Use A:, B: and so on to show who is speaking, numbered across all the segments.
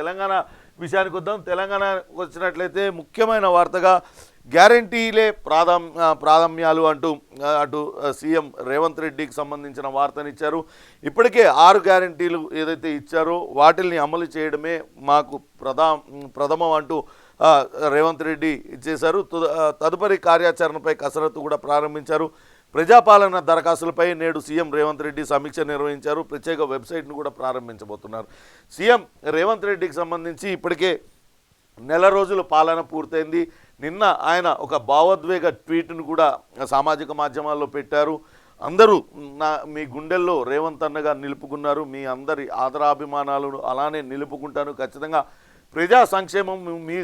A: తెలంగాణ విషయానికి వద్దాం. తెలంగాణకు వచ్చినట్లయితే ముఖ్యమైన వార్తగా గ్యారంటీలే ప్రాధాన్యాలు అంటూ అటు సీఎం రేవంత్ రెడ్డికి సంబంధించిన వార్తనిచ్చారు. ఇప్పటికే 6 గ్యారంటీలు ఏదైతే ఇచ్చారో వాటిల్ని అమలు చేయడమే మాకు ప్రథమం అంటూ రేవంత్ రెడ్డి చేశారు. తదుపరి కార్యాచరణపై కసరత్తు కూడా ప్రారంభించారు. ప్రజాపాలన దరఖాస్తులపై నేడు సీఎం రేవంత్ రెడ్డి సమీక్ష నిర్వహించారు. ప్రత్యేక వెబ్సైట్ను కూడా ప్రారంభించబోతున్నారు. సీఎం రేవంత్ రెడ్డికి సంబంధించి ఇప్పటికే నెల రోజుల పాలన పూర్తయింది. నిన్న ఆయన ఒక భావోద్వేగ ట్వీట్ను కూడా సామాజిక మాధ్యమాల్లో పెట్టారు. అందరూ మీ గుండెల్లో రేవంత్ అన్నగా నిలుపుకున్నారు. మీ అందరి ఆదరాభిమానాలను అలానే నిలుపుకుంటాను. ఖచ్చితంగా ప్రజా సంక్షేమం మీ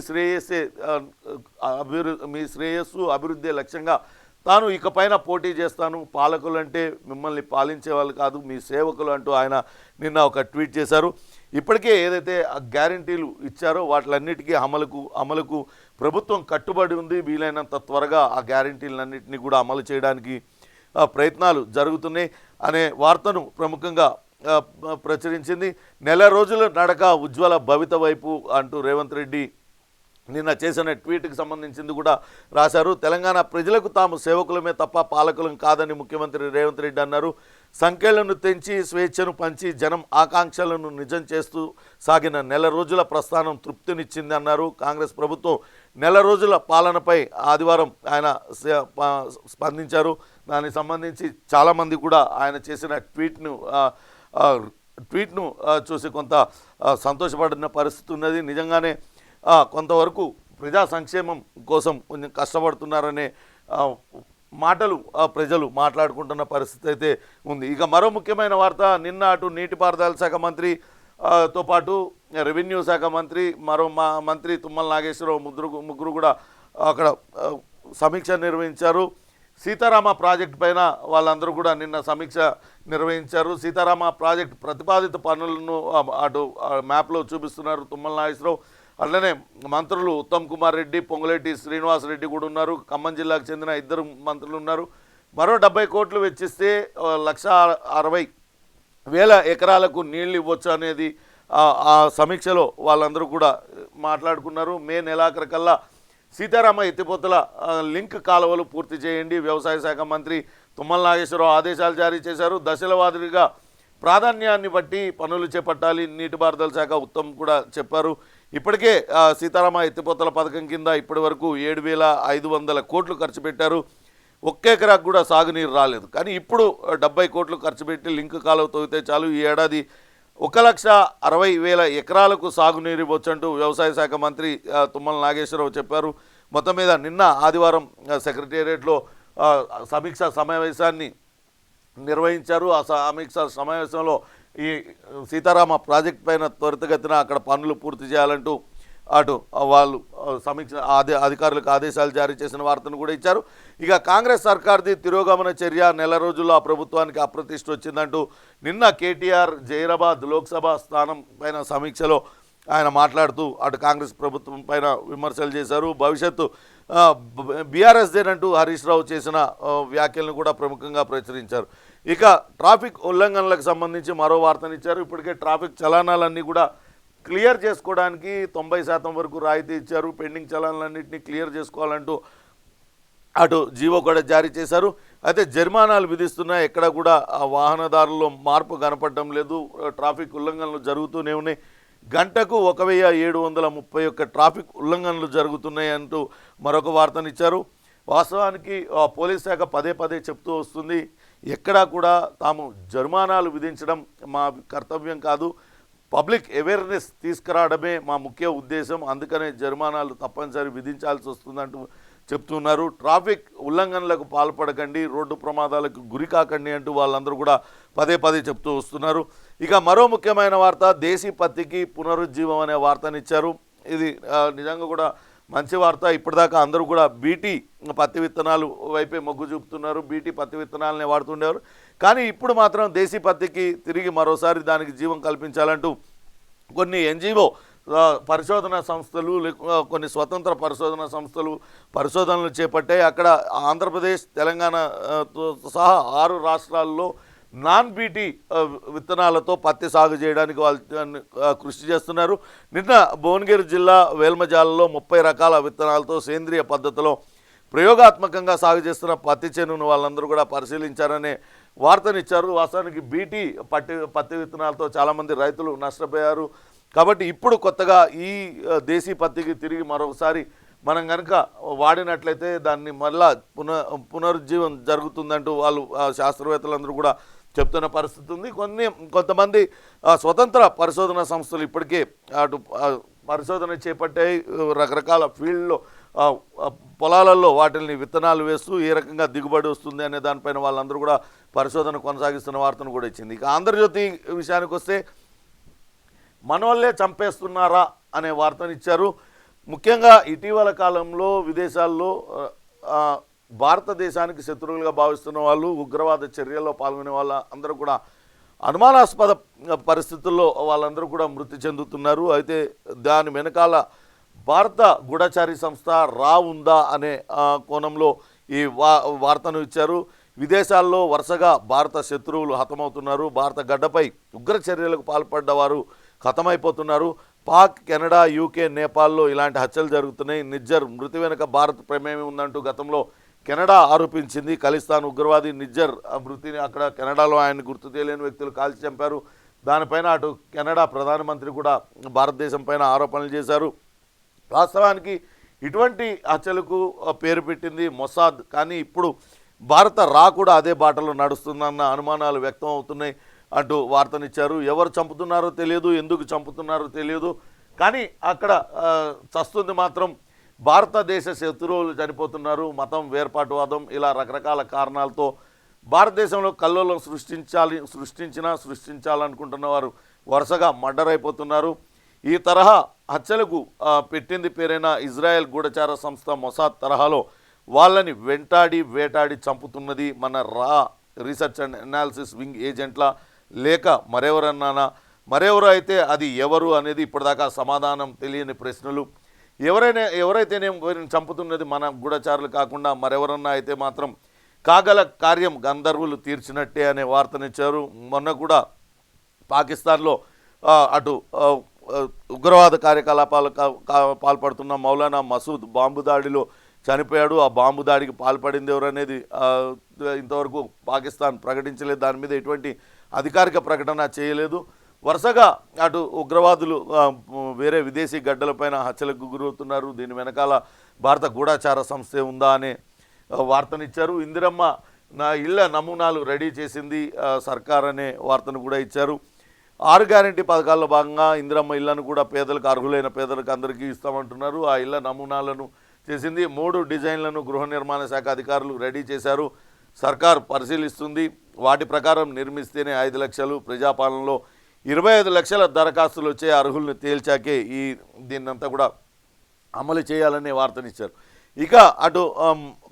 A: శ్రేయస్సు అభివృద్ధి లక్ష్యంగా తాను ఇకపైన పోటీ చేస్తాను. పాలకులంటే మిమ్మల్ని పాలించే వాళ్ళు కాదు, మీ సేవకులు అంటూ ఆయన నిన్న ఒక ట్వీట్ చేశారు. ఇప్పటికే ఏదైతే గ్యారంటీలు ఇచ్చారో వాటిలన్నిటికీ అమలుకు ప్రభుత్వం కట్టుబడి ఉంది. వీలైనంత త్వరగా ఆ గ్యారంటీలన్నింటినీ కూడా అమలు చేయడానికి ప్రయత్నాలు జరుగుతున్నాయి అనే వార్తను ప్రముఖంగా ప్రచురించింది. నెల రోజుల నడక ఉజ్వల భవిత వైపు అంటూ రేవంత్ రెడ్డి నిన్న చేసిన ట్వీట్కి సంబంధించింది కూడా రాశారు. తెలంగాణ ప్రజలకు తాము సేవకులమే తప్ప పాలకులం కాదని ముఖ్యమంత్రి రేవంత్ రెడ్డి అన్నారు. సంఖ్యలను తెంచి స్వేచ్ఛను పంచి జనం ఆకాంక్షలను నిజం చేస్తూ సాగిన నెల రోజుల ప్రస్థానం తృప్తినిచ్చింది అన్నారు. కాంగ్రెస్ ప్రభుత్వం నెల రోజుల పాలనపై ఆదివారం ఆయన స్పందించారు. దానికి సంబంధించి చాలామంది కూడా ఆయన చేసిన ట్వీట్ను చూసి కొంత సంతోషపడిన పరిస్థితి ఉన్నది. నిజంగానే కొంతవరకు ప్రజా సంక్షేమం కోసం కొంచెం కష్టపడుతున్నారనే మాటలు ప్రజలు మాట్లాడుకుంటున్న పరిస్థితి అయితే ఉంది. ఇక మరో ముఖ్యమైన వార్త, నిన్న అటు నీటిపారుదల శాఖ మంత్రి తో పాటు రెవెన్యూ శాఖ మంత్రి మంత్రి తుమ్మల నాగేశ్వరరావు ముగ్గురు కూడా అక్కడ సమీక్ష నిర్వహించారు. సీతారామ ప్రాజెక్టు పైన వాళ్ళందరూ కూడా నిన్న సమీక్ష నిర్వహించారు. సీతారామ ప్రాజెక్టు ప్రతిపాదిత పనులను అటు మ్యాప్లో చూపిస్తున్నారు తుమ్మల నాగేశ్వరరావు. అట్లనే మంత్రులు ఉత్తమ్ కుమార్ రెడ్డి, పొంగులేటి శ్రీనివాసరెడ్డి కూడా ఉన్నారు. ఖమ్మం జిల్లాకు చెందిన 2 మంత్రులు ఉన్నారు. మరో 70 కోట్లు వెచ్చిస్తే 1,60,000 ఎకరాలకు నీళ్లు ఇవ్వచ్చు అనేది ఆ సమీక్షలో వాళ్ళందరూ కూడా మాట్లాడుకున్నారు. మే నెలాఖరికల్లా సీతారామ ఎత్తిపోతల లింక్ కాలువలు పూర్తి చేయండి. వ్యవసాయ శాఖ మంత్రి తుమ్మల నాగేశ్వరరావు ఆదేశాలు జారీ చేశారు. దశల వారీగా ప్రాధాన్యాన్ని బట్టి పనులు చేపట్టాలి. నీటిపారుదల శాఖ ఉత్తమ్ కూడా చెప్పారు. ఇప్పటికే సీతారామ ఎత్తిపోతల పథకం కింద ఇప్పటి వరకు 7,500 కోట్లు ఖర్చు పెట్టారు. 1 ఎకరాకు కూడా సాగునీరు రాలేదు. కానీ ఇప్పుడు 70 కోట్లు ఖర్చు పెట్టి లింక్ కాలువ తవ్వితే చాలు. ఈ ఏడాది 1,60,000 ఎకరాలకు సాగునీరు ఇవ్వచ్చంటూ వ్యవసాయ శాఖ మంత్రి తుమ్మల నాగేశ్వరరావు చెప్పారు. మొత్తం మీద నిన్న ఆదివారం సెక్రటేరియట్లో సమీక్షా సమావేశాన్ని నిర్వహించారు. ఆ సమీక్షా సమావేశంలో ఈ సీతారామ ప్రాజెక్ట్ పైన త్వరితగతిన అక్కడ పనులు పూర్తి చేయాలంటూ అటు వాళ్ళు సమీక్ష అధికారులకు ఆదేశాలు జారీ చేసిన వార్తను కూడా ఇచ్చారు. ఇక కాంగ్రెస్ సర్కార్ది తిరోగమన చర్య, నెల రోజుల్లో ఆ ప్రభుత్వానికి అప్రతిష్ట వచ్చిందంటూ నిన్న కేటీఆర్ జైరాబాద్ లోక్సభ స్థానం పైన సమీక్షలో ఆయన మాట్లాడుతూ అటు కాంగ్రెస్ ప్రభుత్వం పైన విమర్శలు చేశారు. భవిష్యత్తు బీఆర్ఎస్దేనంటూ హరీష్ రావు చేసిన వ్యాఖ్యలను కూడా ప్రముఖంగా ప్రచురించారు. ఇక ట్రాఫిక్ ఉల్లంఘనలకు సంబంధించి మరో వార్తనిచ్చారు. ఇప్పటికే ట్రాఫిక్ చలానాలన్నీ కూడా క్లియర్ చేసుకోవడానికి 90% వరకు రాయితీ ఇచ్చారు. పెండింగ్ చలానాలన్నింటినీ క్లియర్ చేసుకోవాలంటూ అటు జీవో కూడా జారీ చేశారు. అయితే జరిమానాలు విధిస్తున్నా ఎక్కడ కూడా వాహనదారుల్లో మార్పు కనపడటం లేదు. ట్రాఫిక్ ఉల్లంఘనలు జరుగుతూనే ఉన్నాయి. గంటకు 1,731 ట్రాఫిక్ ఉల్లంఘనలు జరుగుతున్నాయి అంటూ మరొక వార్తనిచ్చారు. వాస్తవానికి పోలీస్ శాఖ పదే చెప్తూ వస్తుంది, ఎక్కడా కూడా తాము జరిమానాలు విధించడం మా కర్తవ్యం కాదు, పబ్లిక్ అవేర్నెస్ తీసుకురావడమే మా ముఖ్య ఉద్దేశం, అందుకనే జరిమానాలు తప్పనిసరి విధించాల్సి వస్తుందంటూ చెప్తున్నారు. ట్రాఫిక్ ఉల్లంఘనలకు పాల్పడకండి, రోడ్డు ప్రమాదాలకు గురి కాకండి అంటూ వాళ్ళందరూ కూడా పదే చెప్తూ వస్తున్నారు. ఇక మరో ముఖ్యమైన వార్త, దేశీ పత్తికి పునరుజ్జీవం అనే వార్తనిచ్చారు. ఇది నిజంగా కూడా మంచి వార్త. ఇప్పటిదాకా అందరూ కూడా బీటీ పత్తి విత్తనాలు వైపే మొగ్గు చూపుతున్నారు, బీటీ పత్తి విత్తనాలనే వాడుతుండేవారు. కానీ ఇప్పుడు మాత్రం దేశీ పత్తికి తిరిగి మరోసారి దానికి జీవం కల్పించాలంటూ కొన్ని ఎన్జిఓ పరిశోధనా సంస్థలు, కొన్ని స్వతంత్ర పరిశోధనా సంస్థలు పరిశోధనలు చేపట్టాయి. అక్కడ ఆంధ్రప్రదేశ్, తెలంగాణతో సహా 6 రాష్ట్రాల్లో నాన్ బీటీ విత్తనాలతో పత్తి సాగు చేయడానికి వాళ్ళు కృషి చేస్తున్నారు. నిన్న భువనగిరి జిల్లా వేల్మజాలలో 30 రకాల విత్తనాలతో సేంద్రియ పద్ధతిలో ప్రయోగాత్మకంగా సాగు చేస్తున్న పత్తి చేనును వాళ్ళందరూ కూడా పరిశీలించారనే వార్తనిచ్చారు. వాస్తవానికి బీటీ పత్తి విత్తనాలతో చాలామంది రైతులు నష్టపోయారు. కాబట్టి ఇప్పుడు కొత్తగా ఈ దేశీ పత్తికి తిరిగి మరొకసారి మనం కనుక వాడినట్లయితే దాన్ని మళ్ళా పునరుజ్జీవం జరుగుతుందంటూ వాళ్ళు శాస్త్రవేత్తలందరూ కూడా చెప్తున్న పరిస్థితి ఉంది. కొంతమంది స్వతంత్ర పరిశోధన సంస్థలు ఇప్పటికే అటు పరిశోధన చేపట్టాయి. రకరకాల ఫీల్డ్లో పొలాలలో వాటిని విత్తనాలు వేస్తూ ఏ రకంగా దిగుబడి వస్తుంది అనే దానిపైన వాళ్ళందరూ కూడా పరిశోధన కొనసాగిస్తున్న వార్తను కూడా ఇచ్చింది. ఇక ఆంధ్రజ్యోతి విషయానికి వస్తే మనోళ్ళే చంపేస్తున్నారా అనే వార్తనిచ్చారు. ముఖ్యంగా ఇటీవల కాలంలో విదేశాల్లో భారతదేశానికి శత్రువులుగా భావిస్తున్న వాళ్ళు, ఉగ్రవాద చర్యల్లో పాల్గొనే వాళ్ళ అందరూ కూడా అనుమానాస్పద పరిస్థితుల్లో వాళ్ళందరూ కూడా మృతి చెందుతున్నారు. అయితే దాని వెనకాల భారత గూఢచారి సంస్థ రా ఉందా అనే కోణంలో ఈ వార్తను ఇచ్చారు. విదేశాల్లో వరుసగా భారత శత్రువులు హతమవుతున్నారు. భారత గడ్డపై ఉగ్ర చర్యలకు పాల్పడ్డవారు హతమైపోతున్నారు. పాక్, కెనడా, యూకే, నేపాల్లో ఇలాంటి హత్యలు జరుగుతున్నాయి. నిజ్జర్ మృతి వెనుక భారత్ ప్రమేయం ఉందంటూ గతంలో కెనడా ఆరోపించింది. ఖలిస్తాన్ ఉగ్రవాది నిజ్జర్ మృతిని అక్కడ కెనడాలో ఆయన గుర్తు తెలియని వ్యక్తులు కాల్చి చంపారు. దానిపైన అటు కెనడా ప్రధానమంత్రి కూడా భారతదేశం పైన ఆరోపణలు చేశారు. వాస్తవానికి ఇటువంటి హత్యలకు పేరు పెట్టింది మొసాద్. కానీ ఇప్పుడు భారత రా కూడా అదే బాటలో నడుస్తుందన్న అనుమానాలు వ్యక్తం అవుతున్నాయి అంటూ వార్తనిచ్చారు. ఎవరు చంపుతున్నారో తెలియదు, ఎందుకు చంపుతున్నారో తెలియదు, కానీ అక్కడ చస్తుంది మాత్రం భారతదేశ శత్రువులు చనిపోతున్నారు. మతం, వేర్పాటువాదం ఇలా రకరకాల కారణాలతో భారతదేశంలో కల్లోలం సృష్టించాలనుకుంటున్న వారు వరుసగా మర్డర్ అయిపోతున్నారు. ఈ తరహా హత్యలకు పెట్టింది పేరైన ఇజ్రాయెల్ గూఢచార సంస్థ మొసాద్ తరహాలో వాళ్ళని వేటాడి చంపుతున్నది మన రా రీసెర్చ్ అండ్ అనాలిసిస్ వింగ్ ఏజెంట్ల లేక మరెవరు అయితే అది ఎవరు అనేది ఇప్పటిదాకా సమాధానం తెలియని ప్రశ్నలు. ఎవరైతేనే చంపుతున్నది మన గూఢచారులు కాకుండా మరెవరన్నా అయితే మాత్రం కాగల కార్యం గంధర్వులు తీర్చినట్టే అనే వార్తనిచ్చారు. మొన్న కూడా పాకిస్తాన్లో అటు ఉగ్రవాద కార్యకలాపాలకు పాల్పడుతున్న మౌలానా మసూద్ బాంబు దాడిలో చనిపోయాడు. ఆ బాంబు దాడికి పాల్పడింది ఎవరనేది ఇంతవరకు పాకిస్తాన్ ప్రకటించలేదు. దాని మీద ఎటువంటి అధికారిక ప్రకటన చేయలేదు. వరుసగా అటు ఉగ్రవాదులు వేరే విదేశీ గడ్డలపైన హత్యలకు గురవుతున్నారు. దీని వెనకాల భారత గూఢచార సంస్థే ఉందా అనే వార్తనిచ్చారు. ఇందిరమ్మ నా ఇళ్ల నమూనాలు రెడీ చేసింది సర్కార్ అనే వార్తను కూడా ఇచ్చారు. 6 గ్యారెంటీ పథకాల్లో భాగంగా ఇందిరమ్మ ఇళ్లను కూడా పేదలకు, అర్హులైన పేదలకు అందరికీ ఇస్తామంటున్నారు. ఆ ఇళ్ల నమూనాలను చేసింది. 3 డిజైన్లను గృహ నిర్మాణ శాఖ అధికారులు రెడీ చేశారు. సర్కార్ పరిశీలిస్తుంది. వాటి ప్రకారం నిర్మిస్తేనే 5 లక్షలు, ప్రజాపాలనలో 25 లక్షల దరఖాస్తులు వచ్చే అర్హులను తేల్చాకే దీన్నంతా కూడా అమలు చేయాలనే వార్తనిచ్చారు. ఇక అటు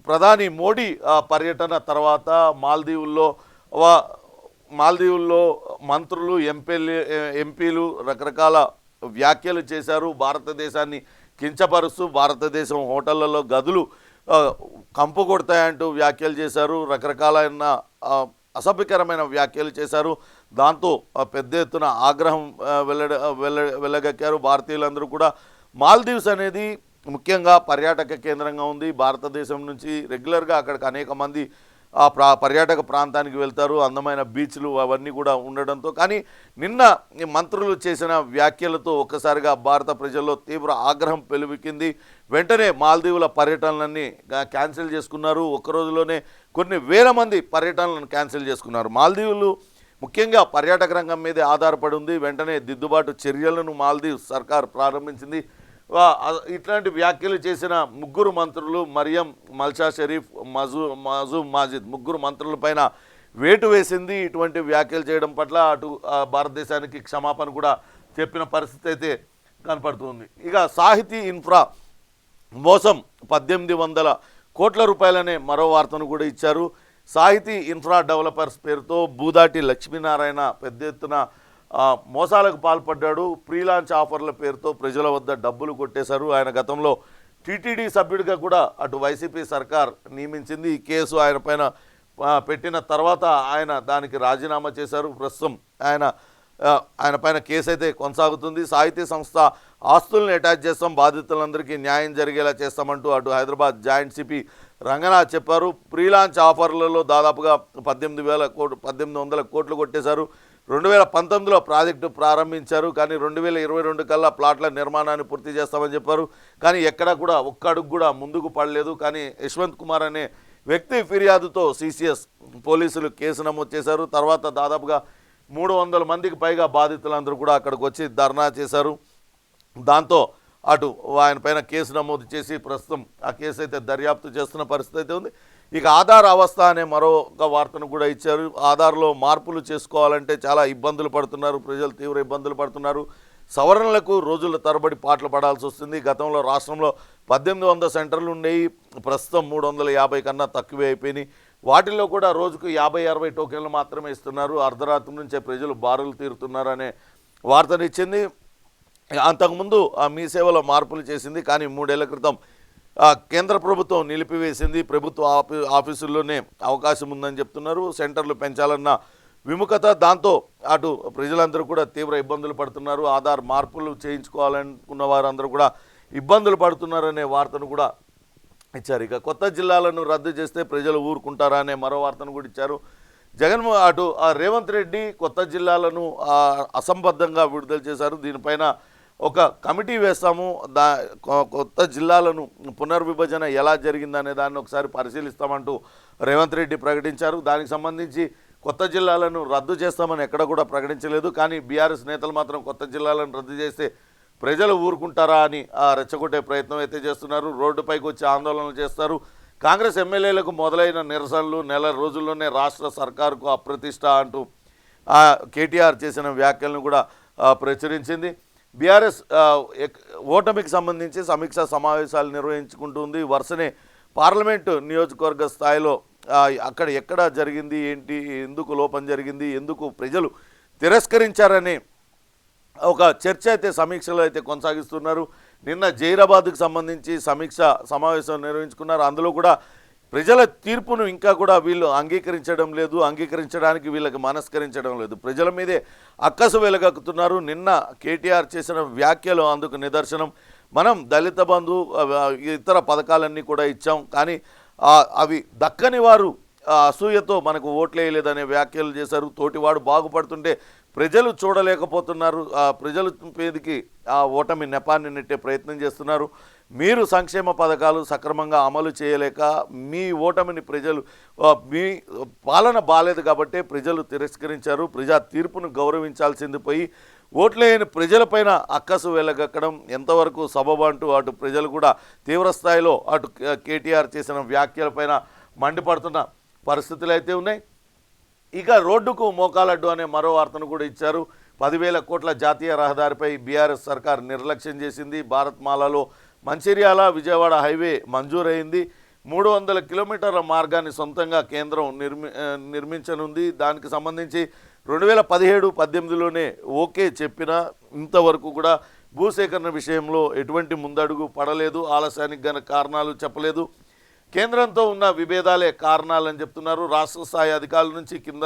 A: ప్రధాని మోడీ పర్యటన తర్వాత మాల్దీవుల్లో మంత్రులు, ఎంపీలు రకరకాల వ్యాఖ్యలు చేశారు. భారతదేశాన్ని కించపరుస్తూ భారతదేశం హోటళ్లలో గదులు కంపు కొడతాయంటూ వ్యాఖ్యలు చేశారు. రకరకాలైన అసభ్యకరమైన వ్యాఖ్యలు చేశారు. దాంతో పెద్ద ఎత్తున ఆగ్రహం వెళ్ళగక్కారు భారతీయులందరూ కూడా. మాల్దీవ్స్ అనేది ముఖ్యంగా పర్యాటక కేంద్రంగా ఉంది. భారతదేశం నుంచి రెగ్యులర్గా అక్కడికి అనేక మంది ఆ పర్యాటక ప్రాంతానికి వెళ్తారు. అందమైన బీచ్లు అవన్నీ కూడా ఉండడంతో. కానీ నిన్న మంత్రులు చేసిన వ్యాఖ్యలతో ఒక్కసారిగా భారత ప్రజల్లో తీవ్ర ఆగ్రహం పెలువికింది. వెంటనే మాల్దీవుల పర్యటనలన్నీ క్యాన్సిల్ చేసుకున్నారు. ఒక్కరోజులోనే కొన్ని వేల మంది పర్యటనలను క్యాన్సిల్ చేసుకున్నారు. మాల్దీవులు ముఖ్యంగా పర్యాటక రంగం మీదే ఆధారపడి ఉంది. వెంటనే దిద్దుబాటు చర్యలను మాల్దీవ్స్ సర్కార్ ప్రారంభించింది. ఇట్లాంటి వ్యాఖ్యలు చేసిన 3 మంత్రులు మరియం మల్షా షరీఫ్, మజూమ్ మాజిద్ 3 మంత్రులపైన వేటు వేసింది. ఇటువంటి వ్యాఖ్యలు చేయడం పట్ల అటు భారతదేశానికి క్షమాపణ కూడా చెప్పిన పరిస్థితి అయితే కనపడుతుంది. ఇక సాహితీ ఇన్ఫ్రా మోసం 1800 కోట్ల రూపాయలనే మరో వార్తను కూడా ఇచ్చారు. సాహితీ ఇన్ఫ్రా డెవలపర్స్ పేరుతో బూదాటి లక్ష్మీనారాయణ పెద్ద ఎత్తున మోసాలకు పాల్పడ్డాడు. ప్రీలాంచ్ ఆఫర్ల పేరుతో ప్రజల వద్ద డబ్బులు కొట్టేశారు. ఆయన గతంలో టీటీడీ సభ్యుడిగా కూడా అటు వైసీపీ సర్కార్ నియమించింది. ఈ కేసు ఆయన పైన పెట్టిన తర్వాత ఆయన దానికి రాజీనామా చేశారు. ప్రస్తుతం ఆయన ఆయన పైన కేసు అయితే కొనసాగుతుంది. సాహితీ సంస్థ ఆస్తుల్ని అటాచ్ చేస్తాం, బాధితులందరికీ న్యాయం జరిగేలా చేస్తామంటూ అటు హైదరాబాద్ జాయింట్ సిపి రంగనాథ్ చెప్పారు. ప్రీ లాంచ్ ఆఫర్లలో దాదాపుగా 1800 కోట్లు కొట్టేశారు. 2019లో ప్రాజెక్టు ప్రారంభించారు, కానీ 2022 కల్లా ప్లాట్ల నిర్మాణాన్ని పూర్తి చేస్తామని చెప్పారు. కానీ ఎక్కడా కూడా ఒక్క అడుగు కూడా ముందుకు పడలేదు. కానీ యశ్వంత్ కుమార్ అనే వ్యక్తి ఫిర్యాదుతో సిసిఎస్ పోలీసులు కేసు నమోదు చేశారు. తర్వాత దాదాపుగా 300 మందికి పైగా బాధితులందరూ కూడా అక్కడికి వచ్చి ధర్నా చేశారు. దాంతో అటు ఆయన పైన కేసు నమోదు చేసి ప్రస్తుతం ఆ కేసు అయితే దర్యాప్తు చేస్తున్న పరిస్థితి అయితే ఉంది. ఇక ఆధార్ అవస్థ అనే మరొక వార్తను కూడా ఇచ్చారు. ఆధార్లో మార్పులు చేసుకోవాలంటే చాలా ఇబ్బందులు పడుతున్నారు ప్రజలు, తీవ్ర ఇబ్బందులు పడుతున్నారు. సవరణలకు రోజుల తరబడి పాటలు పడాల్సి వస్తుంది. గతంలో రాష్ట్రంలో 1800 సెంటర్లు ఉండేవి, ప్రస్తుతం 350 కన్నా తక్కువే అయిపోయినాయి. వాటిల్లో కూడా రోజుకు 50-60 టోకెన్లు మాత్రమే ఇస్తున్నారు. అర్ధరాత్రి నుంచే ప్రజలు బారులు తీరుతున్నారు అనే వార్తనిచ్చింది. అంతకుముందు మీ సేవలో మార్పులు చేసింది, కానీ 3 ఏళ్ల క్రితం కేంద్ర ప్రభుత్వం నిలిపివేసింది. ప్రభుత్వ ఆఫీసుల్లోనే అవకాశం ఉందని చెప్తున్నారు. సెంటర్లు పెంచాలన్న విముఖత, దాంతో అటు ప్రజలందరూ కూడా తీవ్ర ఇబ్బందులు పడుతున్నారు. ఆధార్ మార్పులు చేయించుకోవాలనుకున్న వారందరూ కూడా ఇబ్బందులు పడుతున్నారనే వార్తను కూడా ఇచ్చారు. ఇక కొత్త జిల్లాలను రద్దు చేస్తే ప్రజలు ఊరుకుంటారా అనే మరో వార్తను కూడా ఇచ్చారు. అటు రేవంత్ రెడ్డి కొత్త జిల్లాలను అసంబద్ధంగా విడుదల చేశారు. దీనిపైన ఒక కమిటీ వేస్తాము, కొత్త జిల్లాలను పునర్విభజన ఎలా జరిగిందనే దాన్ని ఒకసారి పరిశీలిస్తామంటూ రేవంత్ రెడ్డి ప్రకటించారు. దానికి సంబంధించి కొత్త జిల్లాలను రద్దు చేస్తామని ఎక్కడ కూడా ప్రకటించలేదు. కానీ బీఆర్ఎస్ నేతలు మాత్రం కొత్త జిల్లాలను రద్దు చేస్తే ప్రజలు ఊరుకుంటారా అని రెచ్చగొట్టే ప్రయత్నం అయితే చేస్తున్నారు. రోడ్డుపైకి వచ్చి ఆందోళనలు చేస్తారు. కాంగ్రెస్ ఎమ్మెల్యేలకు మొదలైన నిరసనలు నెల రోజుల్లోనే రాష్ట్ర సర్కారుకు అప్రతిష్ట అంటూ కేటీఆర్ చేసిన వ్యాఖ్యలను కూడా ప్రచురించింది. బీఆర్ఎస్ ఓటమికి సంబంధించి సమీక్షా సమావేశాలు నిర్వహించుకుంటుంది. వరుసనే పార్లమెంటు నియోజకవర్గ స్థాయిలో అక్కడ ఎక్కడ జరిగింది ఏంటి, ఎందుకు లోపం జరిగింది, ఎందుకు ప్రజలు తిరస్కరించారని ఒక చర్చ అయితే సమీక్షలో అయితే కొనసాగిస్తున్నారు. నిన్న జైరాబాద్కు సంబంధించి సమీక్ష సమావేశం నిర్వహించుకున్నారు. అందులో కూడా ప్రజల తీర్పును ఇంకా కూడా వీళ్ళు అంగీకరించడం లేదు, అంగీకరించడానికి వీళ్ళకి మనస్కరించడం లేదు. ప్రజల మీదే అక్కసు వెలగక్కుతున్నారు. నిన్న కేటీఆర్ చేసిన వ్యాఖ్యలు అందుకు నిదర్శనం. మనం దళిత బంధు ఇతర పథకాలన్నీ కూడా ఇచ్చాం, కానీ అవి దక్కని వారు అసూయతో మనకు ఓట్లేయలేదనే వ్యాఖ్యలు చేశారు. తోటివాడు బాగుపడుతుంటే ప్రజలు చూడలేకపోతున్నారు. ప్రజల మీదకి ఆ ఓటమి నెపాన్ని నెట్టే ప్రయత్నం చేస్తున్నారు. మీరు సంక్షేమ పథకాలు సక్రమంగా అమలు చేయలేక మీ ఓటమిని ప్రజలు, మీ పాలన బాలేదు కాబట్టి ప్రజలు తిరస్కరించారు. ప్రజా తీర్పును గౌరవించాల్సింది పోయి ఓట్లేని ప్రజలపైన అక్కసు వెళ్ళగక్కడం ఎంతవరకు సబబు అంటూ అటు ప్రజలు కూడా తీవ్రస్థాయిలో అటు కేటీఆర్ చేసిన వ్యాఖ్యలపైన మండిపడుతున్న పరిస్థితులు అయితే ఉన్నాయి. ఇక రోడ్డుకు మోకాలడ్డు అనే మరో వార్తను కూడా ఇచ్చారు. 10,000 కోట్ల జాతీయ రహదారిపై బీఆర్ఎస్ సర్కార్ నిర్లక్ష్యం చేసింది. భారత్మాలలో మంచిర్యాల విజయవాడ హైవే మంజూరైంది. 300 కిలోమీటర్ల మార్గాన్ని సొంతంగా కేంద్రం నిర్మించనుంది. దానికి సంబంధించి 2017-18లోనే ఓకే చెప్పినా ఇంతవరకు కూడా భూసేకరణ విషయంలో ఎటువంటి ముందడుగు పడలేదు. ఆలస్యానికి గల కారణాలు చెప్పలేదు. కేంద్రంతో ఉన్న విభేదాలే కారణాలని చెప్తున్నారు. రాష్ట్ర స్థాయి అధికారుల నుంచి కింద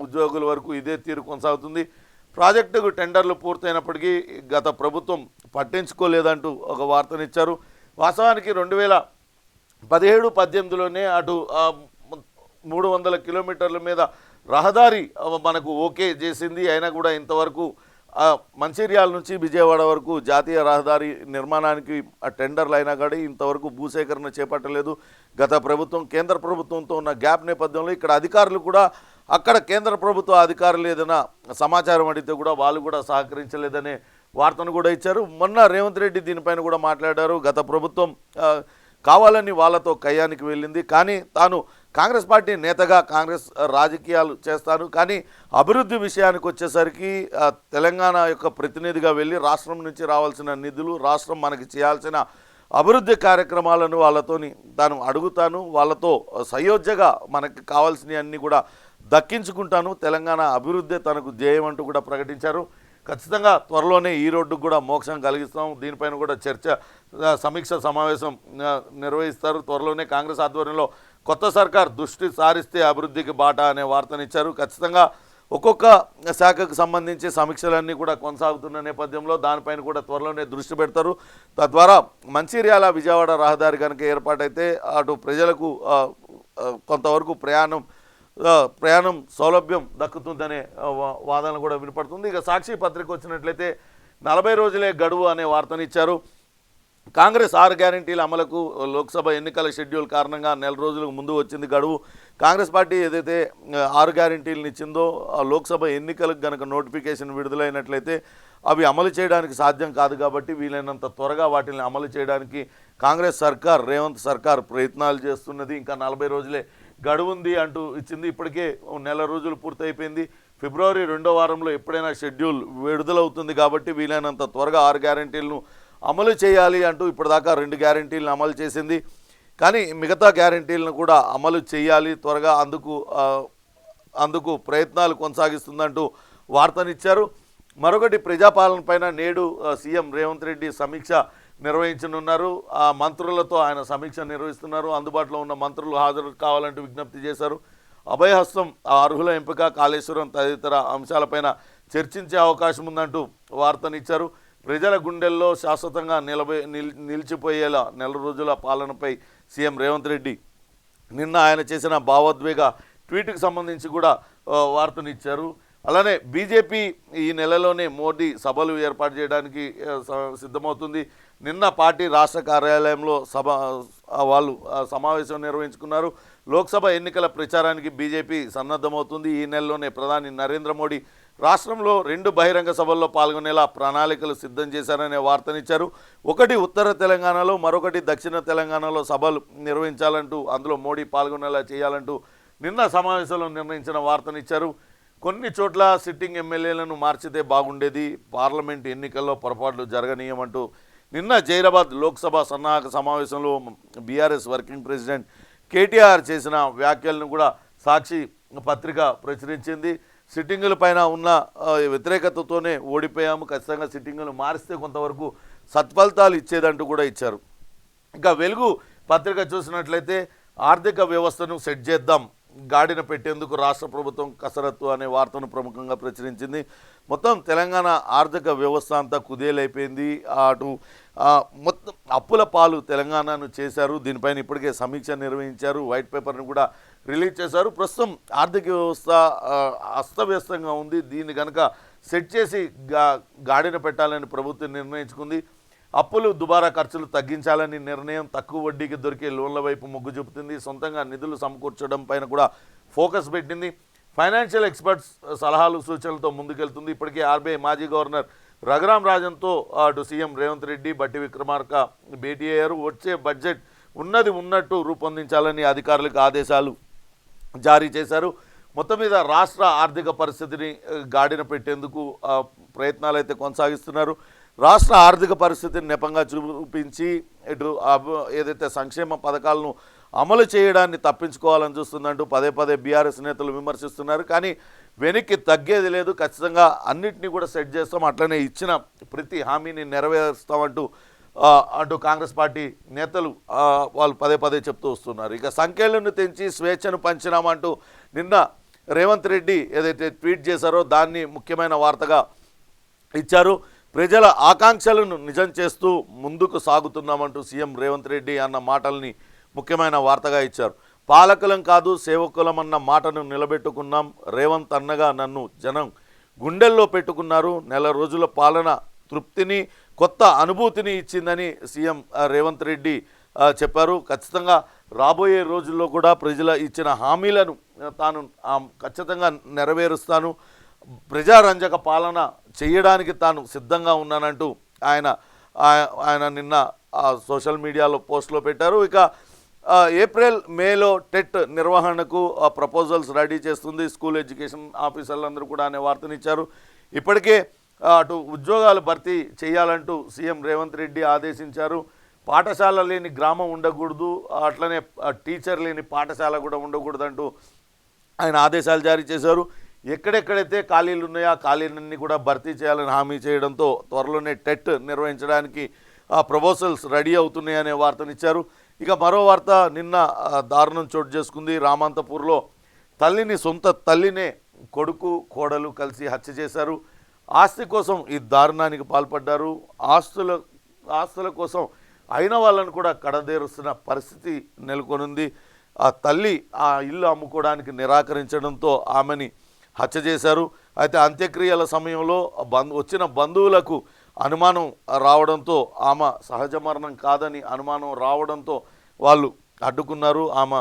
A: ఉద్యోగుల వరకు ఇదే తీరు కొనసాగుతుంది. ప్రాజెక్టుకు టెండర్లు పూర్తయినప్పటికీ గత ప్రభుత్వం పట్టించుకోలేదంటూ ఒక వార్తనిచ్చారు. వాస్తవానికి 2017-18లోనే అటు 300 కిలోమీటర్ల మీద రహదారి మనకు ఓకే చేసింది. అయినా కూడా ఇంతవరకు మంచిర్యాల నుంచి విజయవాడ వరకు జాతీయ రహదారి నిర్మాణానికి టెండర్లు అయినా కానీ ఇంతవరకు భూసేకరణ చేపట్టలేదు గత ప్రభుత్వం. కేంద్ర ప్రభుత్వంతో ఉన్న గ్యాప్ నేపథ్యంలో ఇక్కడ అధికారులు కూడా అక్కడ కేంద్ర ప్రభుత్వ అధికారులు ఏదైనా సమాచారం అడిగితే కూడా వాళ్ళు కూడా సహకరించలేదనే వార్తను కూడా ఇచ్చారు. మొన్న రేవంత్ రెడ్డి దీనిపైన కూడా మాట్లాడారు. గత ప్రభుత్వం కావాలని వాళ్ళతో కయ్యానికి వెళ్ళింది, కానీ తాను కాంగ్రెస్ పార్టీ నేతగా కాంగ్రెస్ రాజకీయాలు చేస్తాను, కానీ అభివృద్ధి విషయానికి వచ్చేసరికి తెలంగాణ యొక్క ప్రతినిధిగా వెళ్ళి రాష్ట్రం నుంచి రావాల్సిన నిధులు, రాష్ట్రం మనకి చేయాల్సిన అభివృద్ధి కార్యక్రమాలను వాళ్ళతోని తాను అడుగుతాను, వాళ్ళతో సయోధ్యగా మనకి కావాల్సినవన్నీ కూడా దక్కించుకుంటాను, తెలంగాణ అభివృద్ధి తనకు ధ్యేయం అంటూ కూడా ప్రకటించారు. ఖచ్చితంగా త్వరలోనే ఈ రోడ్డుకు కూడా మోక్షం కలిగిస్తాం. దీనిపైన కూడా సమీక్ష సమావేశం నిర్వహిస్తారు. త్వరలోనే కాంగ్రెస్ ఆధ్వర్యంలో కొత్త సర్కార్ దృష్టి సారిస్తే అభివృద్ధికి బాట అనే వార్తనిచ్చారు. ఖచ్చితంగా ఒక్కొక్క శాఖకు సంబంధించి సమీక్షలన్నీ కూడా కొనసాగుతున్న నేపథ్యంలో దానిపైన కూడా త్వరలోనే దృష్టి పెడతారు. తద్వారా మంచిర్యాల విజయవాడ రహదారి కనుక ఏర్పాటైతే అటు ప్రజలకు కొంతవరకు ప్రయాణం సౌలభ్యం దక్కుతుందనే వాదన కూడా వినపడుతుంది. ఇక సాక్షి పత్రిక వచ్చినట్లయితే 40 రోజులే గడువు అనే వార్తనిచ్చారు. కాంగ్రెస్ 6 గ్యారెంటీల అమలుకు లోక్సభ ఎన్నికల షెడ్యూల్ కారణంగా 4 రోజులకు ముందు వచ్చింది గడువు. కాంగ్రెస్ పార్టీ ఏదైతే 6 గ్యారెంటీలను ఇచ్చిందో లోక్సభ ఎన్నికలకు గనక నోటిఫికేషన్ విడుదలైనట్లయితే అవి అమలు చేయడానికి సాధ్యం కాదు. కాబట్టి వీలైనంత త్వరగా వాటిని అమలు చేయడానికి కాంగ్రెస్ సర్కార్, రేవంత్ సర్కార్ ప్రయత్నాలు చేస్తున్నది. ఇంకా 40 రోజులే గడువు ఉంది అంటూ ఇచ్చింది. ఇప్పటికే 1 నెల రోజులు పూర్తయిపోయింది. ఫిబ్రవరి 2వ వారంలో ఎప్పుడైనా షెడ్యూల్ విడుదలవుతుంది. కాబట్టి వీలైనంత త్వరగా 6 గ్యారెంటీలను అమలు చేయాలి అంటూ ఇప్పటిదాకా 2 గ్యారెంటీలను అమలు చేసింది. కానీ మిగతా గ్యారెంటీలను కూడా అమలు చేయాలి త్వరగా, అందుకు ప్రయత్నాలు కొనసాగిస్తుందంటూ వార్తనిచ్చారు. మరొకటి, ప్రజాపాలన పైన నేడు సీఎం రేవంత్ రెడ్డి సమీక్ష నిర్వహించనున్నారు. ఆ మంత్రులతో ఆయన సమీక్ష నిర్వహిస్తున్నారు. అందుబాటులో ఉన్న మంత్రులు హాజరు కావాలంటూ విజ్ఞప్తి చేశారు. అభయహస్తం, అర్హుల ఎంపిక, కాళేశ్వరం తదితర అంశాలపైన చర్చించే అవకాశం ఉందంటూ వార్తనిచ్చారు. ప్రజల గుండెల్లో శాశ్వతంగా నిలిచిపోయేలా 4 రోజుల పాలనపై సీఎం రేవంత్ రెడ్డి నిన్న ఆయన చేసిన భావోద్వేగ ట్వీట్కి సంబంధించి కూడా వార్తనిచ్చారు. అలానే బీజేపీ ఈ నెలలోనే మోడీ సభలు ఏర్పాటు చేయడానికి సిద్ధమవుతుంది. నిన్న పార్టీ రాష్ట్ర కార్యాలయంలో వాళ్ళు సమావేశం నిర్వహించుకున్నారు. లోక్సభ ఎన్నికల ప్రచారానికి బీజేపీ సన్నద్ధమవుతుంది. ఈ నెలలోనే ప్రధాని నరేంద్ర మోడీ రాష్ట్రంలో 2 బహిరంగ సభల్లో పాల్గొనేలా ప్రణాళికలు సిద్ధం చేశారనే వార్తనిచ్చారు. ఒకటి ఉత్తర తెలంగాణలో, మరొకటి దక్షిణ తెలంగాణలో సభలు నిర్వహించాలంటూ, అందులో మోడీ పాల్గొనేలా చేయాలంటూ నిన్న సమావేశంలో నిర్ణయించిన వార్తనిచ్చారు. కొన్ని చోట్ల సిట్టింగ్ ఎమ్మెల్యేలను మార్చితే బాగుండేది, పార్లమెంట్ ఎన్నికల్లో పొరపాట్లు జరగనీయమంటూ నిన్న జైరాబాద్ లోక్సభ సన్నాహక సమావేశంలో బీఆర్ఎస్ వర్కింగ్ ప్రెసిడెంట్ కేటీఆర్ చేసిన వ్యాఖ్యలను కూడా సాక్షి పత్రిక ప్రచురించింది. సిట్టింగుల పైన ఉన్న వ్యతిరేకతతోనే ఓడిపోయాము, ఖచ్చితంగా సిట్టింగులు మారిస్తే కొంతవరకు సత్ఫలితాలు ఇచ్చేదంటూ కూడా ఇచ్చారు. ఇంకా వెలుగు పత్రిక చూసినట్లయితే ఆర్థిక వ్యవస్థను సెట్ చేద్దాం, గాడిన పెట్టేందుకు రాష్ట్ర ప్రభుత్వం కసరత్తు అనే వార్తను ప్రముఖంగా ప్రచురించింది. మొత్తం తెలంగాణ ఆర్థిక వ్యవస్థ అంతా కుదేలైపోయింది. అటు మొత్తం అప్పుల పాలు తెలంగాణను చేశారు. దీనిపైన ఇప్పటికే సమీక్ష నిర్వహించారు, వైట్ పేపర్ని కూడా రిలీజ్ చేశారు. ప్రస్తుతం ఆర్థిక వ్యవస్థ అస్తవ్యస్తంగా ఉంది. దీన్ని కనుక సెట్ చేసి గాడిన పెట్టాలని ప్రభుత్వం నిర్ణయించుకుంది. అప్పులు, దుబారా ఖర్చులు తగ్గించాలని నిర్ణయం, తక్కువ వడ్డీకి దొరికే లోన్ల వైపు మొగ్గు చూపుతుంది. సొంతంగా నిధులు సమకూర్చడం పైన కూడా ఫోకస్ పెట్టింది. ఫైనాన్షియల్ ఎక్స్పర్ట్స్ సలహాలు, సూచనలతో ముందుకెళ్తుంది. ఇప్పటికే ఆర్బీఐ మాజీ గవర్నర్ రఘురాం రాజన్తో అటు సీఎం రేవంత్ రెడ్డి, బట్టి విక్రమార్క భేటీ అయ్యారు. వచ్చే బడ్జెట్ ఉన్నది ఉన్నట్టు రూపొందించాలని అధికారులకు ఆదేశాలు జారీ చేశారు. మొత్తం మీద రాష్ట్ర ఆర్థిక పరిస్థితిని గాడిన పెట్టేందుకు ప్రయత్నాలు అయితే కొనసాగిస్తున్నారు. రాష్ట్ర ఆర్థిక పరిస్థితిని నెపంగా చూపించి ఇటు ఏదైతే సంక్షేమ పథకాలను అమలు చేయడాన్ని తప్పించుకోవాలని చూస్తుందంటూ పదే పదే బీఆర్ఎస్ నేతలు విమర్శిస్తున్నారు. కానీ వెనక్కి తగ్గేది లేదు, ఖచ్చితంగా అన్నింటినీ కూడా సెట్ చేస్తాం, అట్లనే ఇచ్చిన ప్రతి హామీని నెరవేరుస్తామంటూ అటు కాంగ్రెస్ పార్టీ నేతలు వాళ్ళు పదే పదే చెప్తూ వస్తున్నారు. ఇక సంఖ్యలను తెంచి స్వేచ్ఛను పంచినామంటూ నిన్న రేవంత్ రెడ్డి ఏదైతే ట్వీట్ చేశారో దాన్ని ముఖ్యమైన వార్తగా ఇచ్చారు. ప్రజల ఆకాంక్షలను నిజం చేస్తూ ముందుకు సాగుతున్నామంటూ సీఎం రేవంత్ రెడ్డి అన్న మాటల్ని ముఖ్యమైన వార్తగా ఇచ్చారు. పాలకులం కాదు సేవకులం అన్న మాటను నిలబెట్టుకున్నాం, రేవంత్ అన్నగా నన్ను జనం గుండెల్లో పెట్టుకున్నారు, 4 రోజుల పాలన తృప్తిని, కొత్త అనుభూతిని ఇచ్చిందని సీఎం రేవంత్ రెడ్డి చెప్పారు. ఖచ్చితంగా రాబోయే రోజుల్లో కూడా ప్రజల ఇచ్చిన హామీలను తాను ఖచ్చితంగా నెరవేరుస్తాను, ప్రజారంజక పాలన చేయడానికి తాను సిద్ధంగా ఉన్నానంటూ ఆయన నిన్న సోషల్ మీడియాలో పోస్ట్లో పెట్టారు. ఇక ఏప్రిల్ మేలో టెట్ నిర్వహణకు ప్రపోజల్స్ రెడీ చేస్తుంది స్కూల్ ఎడ్యుకేషన్ ఆఫీసర్లందరూ కూడా అనే వార్తనిచ్చారు. ఇప్పటికే అటు ఉద్యోగాలు భర్తీ చేయాలంటూ సీఎం రేవంత్ రెడ్డి ఆదేశించారు. పాఠశాల లేని గ్రామం ఉండకూడదు, అట్లనే టీచర్ లేని పాఠశాల కూడా ఉండకూడదంటూ ఆయన ఆదేశాలు జారీ చేశారు. ఎక్కడెక్కడైతే ఖాళీలు ఉన్నాయో ఆ ఖాళీలన్నీ కూడా భర్తీ చేయాలని హామీ చేయడంతో త్వరలోనే టెట్ నిర్వహించడానికి ప్రపోజల్స్ రెడీ అవుతున్నాయనే వార్తనిచ్చారు. ఇక మరో వార్త నిన్న దారుణం చోటు చేసుకుంది. రామంతపూర్లో సొంత తల్లినే కొడుకు కోడలు కలిసి హత్య చేశారు. ఆస్తి కోసం ఈ దారుణానికి పాల్పడ్డారు. ఆస్తుల కోసం అయిన వాళ్ళను కూడా కడదేరుస్తున్న పరిస్థితి నెలకొనుంది. ఆ తల్లి ఆ ఇల్లు అమ్ముకోవడానికి నిరాకరించడంతో ఆమెని హత్య చేశారు. అయితే అంత్యక్రియల సమయంలో వచ్చిన బంధువులకు అనుమానం రావడంతో ఆమె సహజ మరణం కాదని అనుమానం రావడంతో వాళ్ళు అడ్డుకున్నారు. ఆమె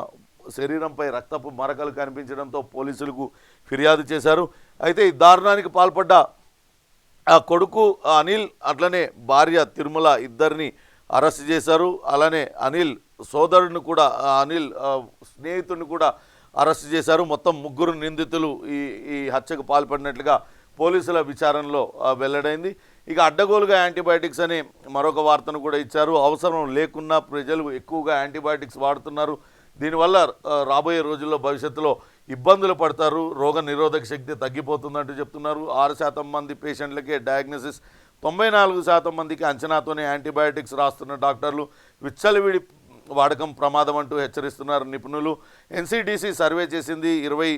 A: శరీరంపై రక్తపు మరకలు కనిపించడంతో పోలీసులకు ఫిర్యాదు చేశారు. అయితే ఈ దారుణానికి పాల్పడ్డ ఆ కొడుకు అనిల్ అట్లనే భార్య తిరుమల ఇద్దరిని అరెస్ట్ చేశారు. అలానే అనిల్ సోదరుడిని కూడా అనిల్ స్నేహితుడిని కూడా అరెస్ట్ చేశారు. మొత్తం 3 నిందితులు ఈ హత్యకు పాల్పడినట్లుగా పోలీసుల విచారణలో వెల్లడైంది. ఇక అడ్డగోలుగా యాంటీబయాటిక్స్ అనే మరొక వార్తను కూడా ఇచ్చారు. అవసరం లేకున్నా ప్రజలు ఎక్కువగా యాంటీబయాటిక్స్ వాడుతున్నారు. దీనివల్ల రాబోయే రోజుల్లో భవిష్యత్తులో ఇబ్బందులు పడతారు, రోగ నిరోధక శక్తి తగ్గిపోతుందంటూ చెప్తున్నారు. 6% మంది పేషెంట్లకే డయాగ్నోసిస్, 94% మందికి అంచనాతోనే యాంటీబయాటిక్స్ రాస్తున్న డాక్టర్లు. విచ్చలవిడి వాడకం ప్రమాదం అంటూ హెచ్చరిస్తున్నారు నిపుణులు. ఎన్సిడిసి సర్వే చేసింది, 20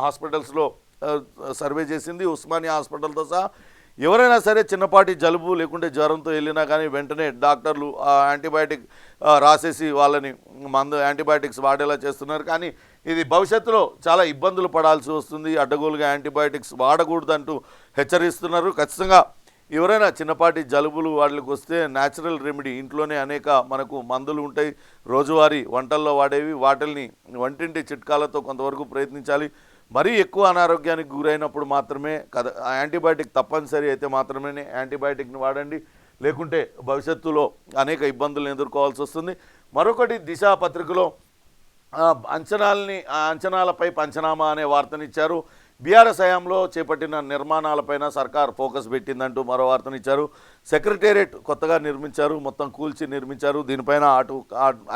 A: హాస్పిటల్స్లో సర్వే చేసింది. ఉస్మానియా హాస్పిటల్తో సహా ఎవరైనా సరే చిన్నపాటి జలుబు లేకుంటే జ్వరంతో వెళ్ళినా కానీ వెంటనే డాక్టర్లు యాంటీబయాటిక్ రాసేసి వాళ్ళని యాంటీబయాటిక్స్ వాడేలా చేస్తున్నారు. కానీ ఇది భవిష్యత్తులో చాలా ఇబ్బందులు పడాల్సి వస్తుంది. అడ్డగోలుగా యాంటీబయాటిక్స్ వాడకూడదంటూ హెచ్చరిస్తున్నారు. ఖచ్చితంగా ఎవరైనా చిన్నపాటి జలుబులు వాటికి వస్తే న్యాచురల్ రెమెడీ ఇంట్లోనే అనేక మనకు మందులు ఉంటాయి, రోజువారీ వంటల్లో వాడేవి. వాటిల్ని వంటింటి చిట్కాలతో కొంతవరకు ప్రయత్నించాలి. మరీ ఎక్కువ అనారోగ్యానికి గురైనప్పుడు మాత్రమే యాంటీబయాటిక్ తప్పనిసరి అయితే మాత్రమే యాంటీబయాటిక్ని వాడండి, లేకుంటే భవిష్యత్తులో అనేక ఇబ్బందులను ఎదుర్కోవాల్సి వస్తుంది. మరొకటి దిశ పత్రికలో అంచనాలపై పంచనామా అనే వార్తనిచ్చారు. బీఆర్ఎస్ హయాంలో చేపట్టిన నిర్మాణాలపైన సర్కార్ ఫోకస్ పెట్టిందంటూ మరో వార్తనిచ్చారు. సెక్రటేరియట్ కొత్తగా నిర్మించారు, మొత్తం కూల్చి నిర్మించారు. దీనిపైన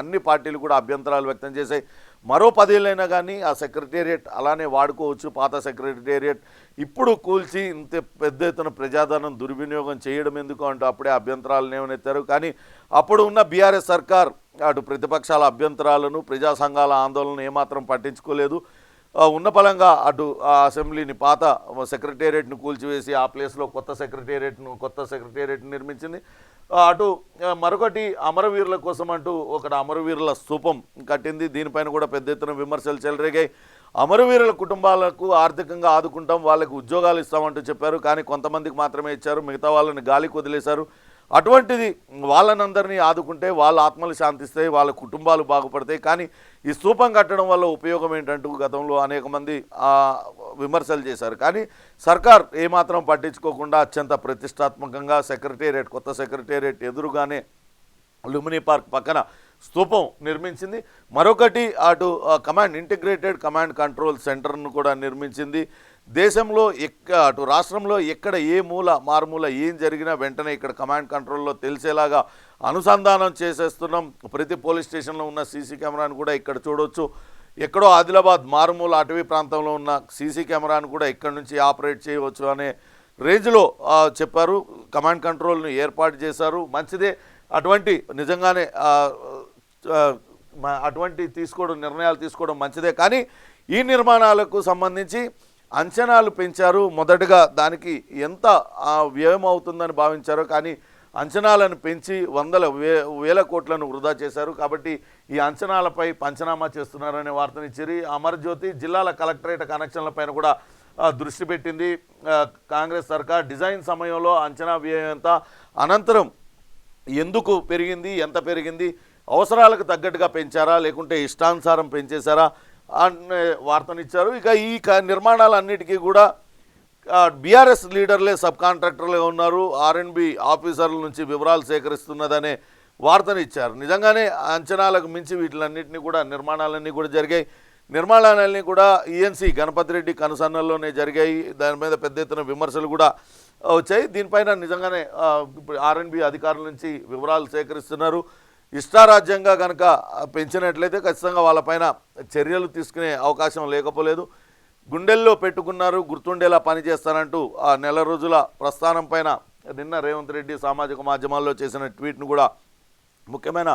A: అన్ని పార్టీలు కూడా అభ్యంతరాలు వ్యక్తం చేశాయి. మరో 10 ఏళ్ళైనా కానీ ఆ సెక్రటేరియట్ అలానే వాడుకోవచ్చు. పాత సెక్రటేరియట్ ఇప్పుడు కూల్చి ఇంత పెద్ద ఎత్తున ప్రజాధనం దుర్వినియోగం చేయడం ఎందుకు అంటూ అప్పుడే అభ్యంతరాలు లేవనెత్తారు. కానీ అప్పుడు ఉన్న బీఆర్ఎస్ సర్కార్ అటు ప్రతిపక్షాల అభ్యంతరాలను, ప్రజా సంఘాల ఆందోళనను ఏమాత్రం పట్టించుకోలేదు. ఉన్న పలంగా అటు అసెంబ్లీని పాత సెక్రటేరియట్ను కూల్చివేసి ఆ ప్లేస్లో కొత్త సెక్రటేరియట్ను నిర్మించింది. అటు మరొకటి అమరవీరుల కోసం అంటూ ఒకటి అమరవీరుల స్తూపం కట్టింది. దీనిపైన కూడా పెద్ద ఎత్తున విమర్శలు చెలరేగాయి. అమరవీరుల కుటుంబాలకు ఆర్థికంగా ఆదుకుంటాం, వాళ్ళకి ఉద్యోగాలు ఇస్తామంటూ చెప్పారు. కానీ కొంతమందికి మాత్రమే ఇచ్చారు, మిగతా వాళ్ళని గాలికి వదిలేశారు. అటువంటిది వాళ్ళనందరినీ ఆదుకుంటే వాళ్ళ ఆత్మలు శాంతిస్తాయి, వాళ్ళ కుటుంబాలు బాగుపడతాయి. కానీ ఈ స్తూపం కట్టడం వల్ల ఉపయోగం ఏంటంటూ గతంలో అనేక మంది విమర్శలు చేశారు. కానీ సర్కార్ ఏమాత్రం పట్టించుకోకుండా అత్యంత ప్రతిష్టాత్మకంగా కొత్త సెక్రటేరియట్ ఎదురుగానే లుమినీ పార్క్ పక్కన స్తూపం నిర్మించింది. మరొకటి అటు ఇంటిగ్రేటెడ్ కమాండ్ కంట్రోల్ సెంటర్ను కూడా నిర్మించింది. దేశంలో అటు రాష్ట్రంలో ఎక్కడ ఏ మారుమూల ఏం జరిగినా వెంటనే ఇక్కడ కమాండ్ కంట్రోల్లో తెలిసేలాగా అనుసంధానం చేసేస్తున్నాం. ప్రతి పోలీస్ స్టేషన్లో ఉన్న సీసీ కెమెరాను కూడా ఇక్కడ చూడవచ్చు. ఎక్కడో ఆదిలాబాద్ మారుమూల అటవీ ప్రాంతంలో ఉన్న సీసీ కెమెరాను కూడా ఇక్కడ నుంచి ఆపరేట్ చేయవచ్చు అనే రేంజ్లో చెప్పారు. కమాండ్ కంట్రోల్ను ఏర్పాటు చేశారు, మంచిదే. నిజంగానే అటువంటి నిర్ణయాలు తీసుకోవడం మంచిదే. కానీ ఈ నిర్మాణాలకు సంబంధించి అంచనాలు పెంచారు. మొదటగా దానికి ఎంత వ్యయం అవుతుందని భావించారో కానీ అంచనాలను పెంచి వేల కోట్లను వృధా చేశారు. కాబట్టి ఈ అంచనాలపై పంచనామా చేస్తున్నారనే వార్తనిచ్చారు. అమరజ్యోతి జిల్లాల కలెక్టరేట్ కనెక్షన్లపైన కూడా దృష్టి పెట్టింది. కాంగ్రెస్ సర్కార్ డిజైన్ సమయంలో అంచనా వ్యయం ఎంత, అనంతరం ఎందుకు పెరిగింది, ఎంత పెరిగింది, అవసరాలకు తగ్గట్టుగా పెంచారా లేకుంటే ఇష్టానుసారం పెంచేశారా అనే వార్తనిచ్చారు. ఇక ఈ నిర్మాణాలన్నిటికీ కూడా బీఆర్ఎస్ లీడర్లే సబ్ కాంట్రాక్టర్లుగా ఉన్నారు, ఆర్ఎండ్బి ఆఫీసర్ల నుంచి వివరాలు సేకరిస్తున్నదనే వార్తనిచ్చారు. నిజంగానే అంచనాలకు మించి వీటిలన్నింటినీ కూడా నిర్మాణాలన్నీ కూడా జరిగాయి. నిర్మాణాలన్నీ కూడా ఈఎన్సీ గణపతి రెడ్డి కనుసన్నల్లోనే జరిగాయి. దాని మీద పెద్ద ఎత్తున విమర్శలు కూడా వచ్చాయి. దీనిపైన నిజంగానే ఇప్పుడు ఆర్ఎండ్బి అధికారుల నుంచి వివరాలు సేకరిస్తున్నారు. ఇష్టారాజ్యంగా కనుక పెంచినట్లయితే ఖచ్చితంగా వాళ్ళపైన చర్యలు తీసుకునే అవకాశం లేకపోలేదు. గుండెల్లో పెట్టుకున్నారు, గుర్తుండేలా పనిచేస్తానంటూ ఆ నెల రోజుల ప్రస్థానం పైన నిన్న రేవంత్ రెడ్డి సామాజిక మాధ్యమాల్లో చేసిన ట్వీట్ను కూడా ముఖ్యమైన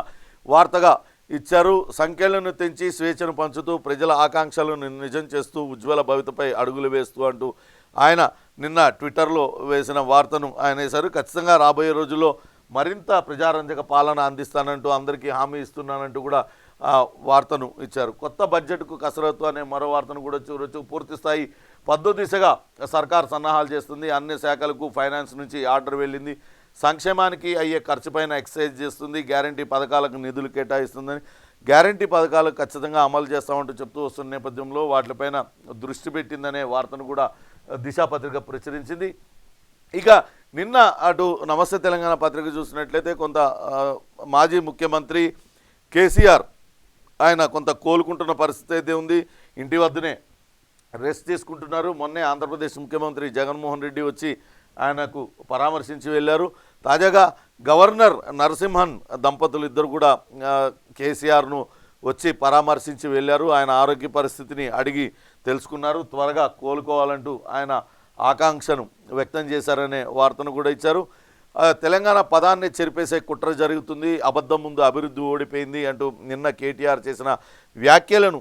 A: వార్తగా ఇచ్చారు. సంఖ్యలను తెంచి స్వేచ్ఛను పంచుతూ ప్రజల ఆకాంక్షలను నిజం చేస్తూ ఉజ్వల భవితపై అడుగులు వేస్తూ అంటూ ఆయన నిన్న ట్విట్టర్లో వేసిన వార్తను ఆయన వేశారు. ఖచ్చితంగా రాబోయే రోజుల్లో మరింత ప్రజారంజక పాలన అందిస్తానంటూ అందరికీ హామీ ఇస్తున్నానంటూ కూడా వార్తను ఇచ్చారు. కొత్త బడ్జెట్కు కసరత్తు అనే మరో వార్తను కూడా చూడొచ్చు. పూర్తి స్థాయి పద్దు దిశగా సర్కార్ సన్నాహాలు చేస్తుంది. అన్ని శాఖలకు ఫైనాన్స్ నుంచి ఆర్డర్ వెళ్ళింది. సంక్షేమానికి అయ్యే ఖర్చుపైన ఎక్సైజ్ చేస్తుంది. గ్యారంటీ పథకాలకు నిధులు కేటాయిస్తుందని, గ్యారంటీ పథకాలు ఖచ్చితంగా అమలు చేస్తామంటూ చెప్తూ వస్తున్న నేపథ్యంలో వాటిపైన దృష్టి పెట్టిందనే వార్తను కూడా దిశా పత్రిక ప్రచురించింది. ఇక నిన్న అటు నమస్తే తెలంగాణ పత్రిక చూసినట్లయితే కొంత మాజీ ముఖ్యమంత్రి కేసీఆర్ ఆయన కొంత కోలుకుంటున్న పరిస్థితి అయితే ఉంది. ఇంటి వద్దనే రెస్ట్ తీసుకుంటున్నారు. మొన్నే ఆంధ్రప్రదేశ్ ముఖ్యమంత్రి జగన్మోహన్ రెడ్డి వచ్చి ఆయనకు పరామర్శించి వెళ్ళారు. తాజాగా గవర్నర్ నరసింహన్ దంపతులు ఇద్దరు కూడా కేసీఆర్ను వచ్చి పరామర్శించి వెళ్ళారు. ఆయన ఆరోగ్య పరిస్థితిని అడిగి తెలుసుకున్నారు. త్వరగా కోలుకోవాలంటూ ఆయన ఆకాంక్షను వ్యక్తం చేశారనే వార్తను కూడా ఇచ్చారు. తెలంగాణ పదాన్ని చెరిపేసే కుట్ర జరుగుతుంది, అబద్ధం ముందు అభివృద్ధి ఓడిపోయింది అంటూ నిన్న కేటీఆర్ చేసిన వ్యాఖ్యలను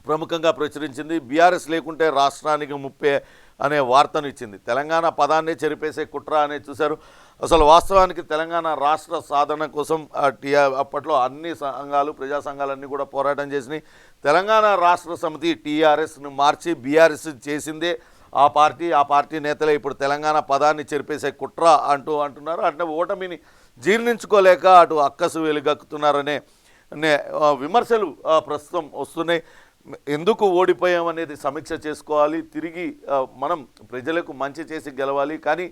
A: ప్రముఖంగా ప్రచురించింది. బీఆర్ఎస్ లేకుంటే రాష్ట్రానికి ముప్పే అనే వార్తను ఇచ్చింది. తెలంగాణ పదాన్ని చెరిపేసే కుట్ర అనేది చూశారు. అసలు వాస్తవానికి తెలంగాణ రాష్ట్ర సాధన కోసం అప్పట్లో అన్ని సంఘాలు, ప్రజా సంఘాలన్నీ కూడా పోరాటం చేసినాయి. తెలంగాణ రాష్ట్ర సమితి టీఆర్ఎస్ను మార్చి బీఆర్ఎస్ చేసిందే ఆ పార్టీ నేతలే ఇప్పుడు తెలంగాణ పదాన్ని చెరిపేసే కుట్ర అంటున్నారు. అంటే ఓటమిని జీర్ణించుకోలేక అటు అక్కసు వెలుగక్కుతున్నారనే విమర్శలు ప్రస్తుతం వస్తున్నాయి. ఎందుకు ఓడిపోయామనేది సమీక్ష చేసుకోవాలి. తిరిగి మనం ప్రజలకు మంచి చేసి గెలవాలి. కానీ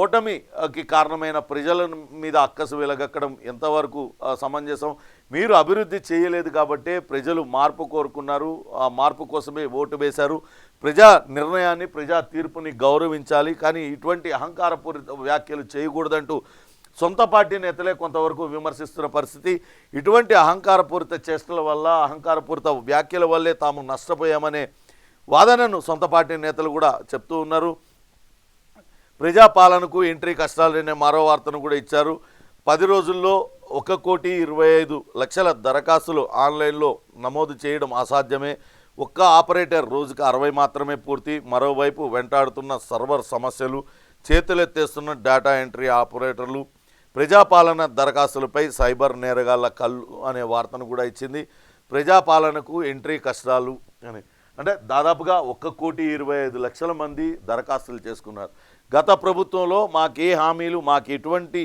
A: ఓటమికి కారణమైన ప్రజల మీద అక్కసు వెలగక్కడం ఎంతవరకు సమంజసం? మీరు అభివృద్ధి చేయలేదు కాబట్టే ప్రజలు మార్పు కోరుకున్నారు. ఆ మార్పు కోసమే ఓటు వేశారు. ప్రజా నిర్ణయాన్ని, ప్రజా తీర్పుని గౌరవించాలి. కానీ ఇటువంటి అహంకారపూరిత వ్యాఖ్యలు చేయకూడదంటూ సొంత పార్టీ నేతలే కొంతవరకు విమర్శిస్తున్న పరిస్థితి. ఇటువంటి అహంకారపూరిత చేష్టల వల్ల, అహంకారపూరిత వ్యాఖ్యల వల్లే తాము నష్టపోయామనే వాదనను సొంత పార్టీ నేతలు కూడా చెప్తూ ఉన్నారు. ప్రజాపాలనకు ఎంట్రీ కష్టాలనే మరో వార్తను కూడా ఇచ్చారు. 10 రోజుల్లో 1,25,00,000 దరఖాస్తులు ఆన్లైన్లో నమోదు చేయడం అసాధ్యమే. ఒక్క ఆపరేటర్ రోజుకు 60 మాత్రమే పూర్తి. మరోవైపు వెంటాడుతున్న సర్వర్ సమస్యలు, చేతులెత్తేస్తున్న డేటా ఎంట్రీ ఆపరేటర్లు, ప్రజాపాలన దరఖాస్తులపై సైబర్ నేరగాళ్ల కళ్ళు అనే వార్తను కూడా ఇచ్చింది. ప్రజాపాలనకు ఎంట్రీ కష్టాలు అని అంటే దాదాపుగా 1,25,00,000 మంది దరఖాస్తులు చేసుకున్నారు. గత ప్రభుత్వంలో మాకే హామీలు, మాకు ఎటువంటి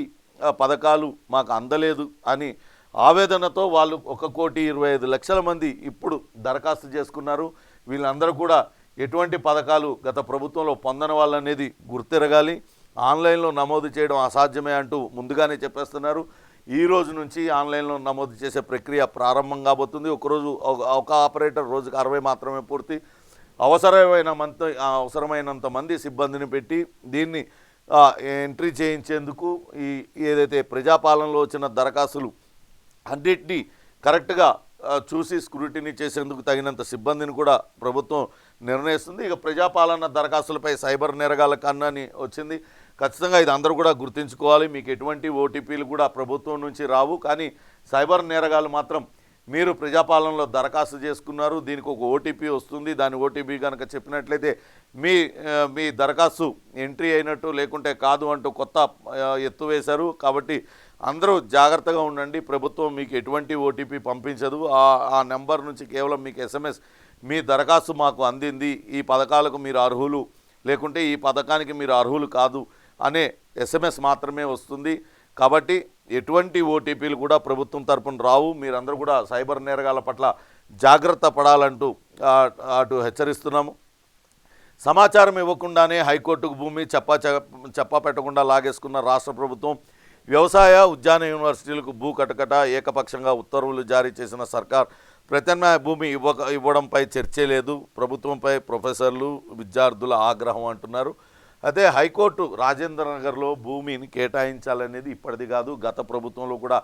A: పథకాలు మాకు అందలేదు అని ఆవేదనతో వాళ్ళు 1,25,00,000 మంది ఇప్పుడు దరఖాస్తు చేసుకున్నారు. వీళ్ళందరూ కూడా ఎటువంటి పథకాలు గత ప్రభుత్వంలో పొందని వాళ్ళనేది గుర్తిరగాలి. ఆన్లైన్లో నమోదు చేయడం అసాధ్యమే అంటూ ముందుగానే చెప్పేస్తున్నారు. ఈ రోజు నుంచి ఆన్లైన్లో నమోదు చేసే ప్రక్రియ ప్రారంభం కాబోతుంది. ఒక ఆపరేటర్ రోజుకు 60 మాత్రమే పూర్తి. అవసరమైనంత మంది సిబ్బందిని పెట్టి దీన్ని ఎంట్రీ చేయించేందుకు ఏదైతే ప్రజాపాలనలో వచ్చిన దరఖాస్తులు అన్నిటినీ కరెక్ట్గా చూసి స్క్రూటినీ చేసేందుకు తగినంత సిబ్బందిని కూడా ప్రభుత్వం నిర్ణయిస్తుంది. ఇక ప్రజాపాలన దరఖాస్తులపై సైబర్ నేరగాళ్ల కన్నాని వచ్చింది. ఖచ్చితంగా ఇది అందరూ కూడా గుర్తుంచుకోవాలి. మీకు ఎటువంటి ఓటీపీలు కూడా ప్రభుత్వం నుంచి రావు. కానీ సైబర్ నేరగాళ్ళు మాత్రం మీరు ప్రజాపాలనలో దరఖాస్తు చేసుకున్నారు, దీనికి ఒక ఓటీపీ వస్తుంది, దాని ఓటీపీ కనుక చెప్పినట్లయితే మీ దరఖాస్తు ఎంట్రీ అయినట్టు, లేకుంటే కాదు అంటూ కొత్త ఎత్తు వేశారు. కాబట్టి అందరూ జాగ్రత్తగా ఉండండి. ప్రభుత్వం మీకు ఎటువంటి ఓటీపీ పంపించదు. ఆ నెంబర్ నుంచి కేవలం మీకు ఎస్ఎంఎస్ మీ దరఖాస్తు మాకు అందింది, ఈ పథకాలకు మీరు అర్హులు, లేకుంటే ఈ పథకానికి మీరు అర్హులు కాదు అనే ఎస్ఎంఎస్ మాత్రమే వస్తుంది. కాబట్టి ఎటువంటి ఓటీపీలు కూడా ప్రభుత్వం తరపున రావు. మీరందరూ కూడా సైబర్ నేరగాళ్ల పట్ల జాగ్రత్త పడాలంటూ అటు హెచ్చరిస్తున్నాము. సమాచారం ఇవ్వకుండానే హైకోర్టుకు భూమి చెప్పా పెట్టకుండా లాగేసుకున్న రాష్ట్ర ప్రభుత్వం, వ్యవసాయ ఉద్యాన యూనివర్సిటీలకు భూ కటకట, ఏకపక్షంగా ఉత్తర్వులు జారీ చేసిన సర్కార్ ప్రత్యామ్నాయ భూమి ఇవ్వడంపై చర్చే లేదు. ప్రభుత్వంపై ప్రొఫెసర్లు, విద్యార్థుల ఆగ్రహం అంటున్నారు. అదే హైకోర్టు రాజేంద్ర నగర్లో భూమిని కేటాయించాలనేది ఇప్పటిది కాదు, గత ప్రభుత్వంలో కూడా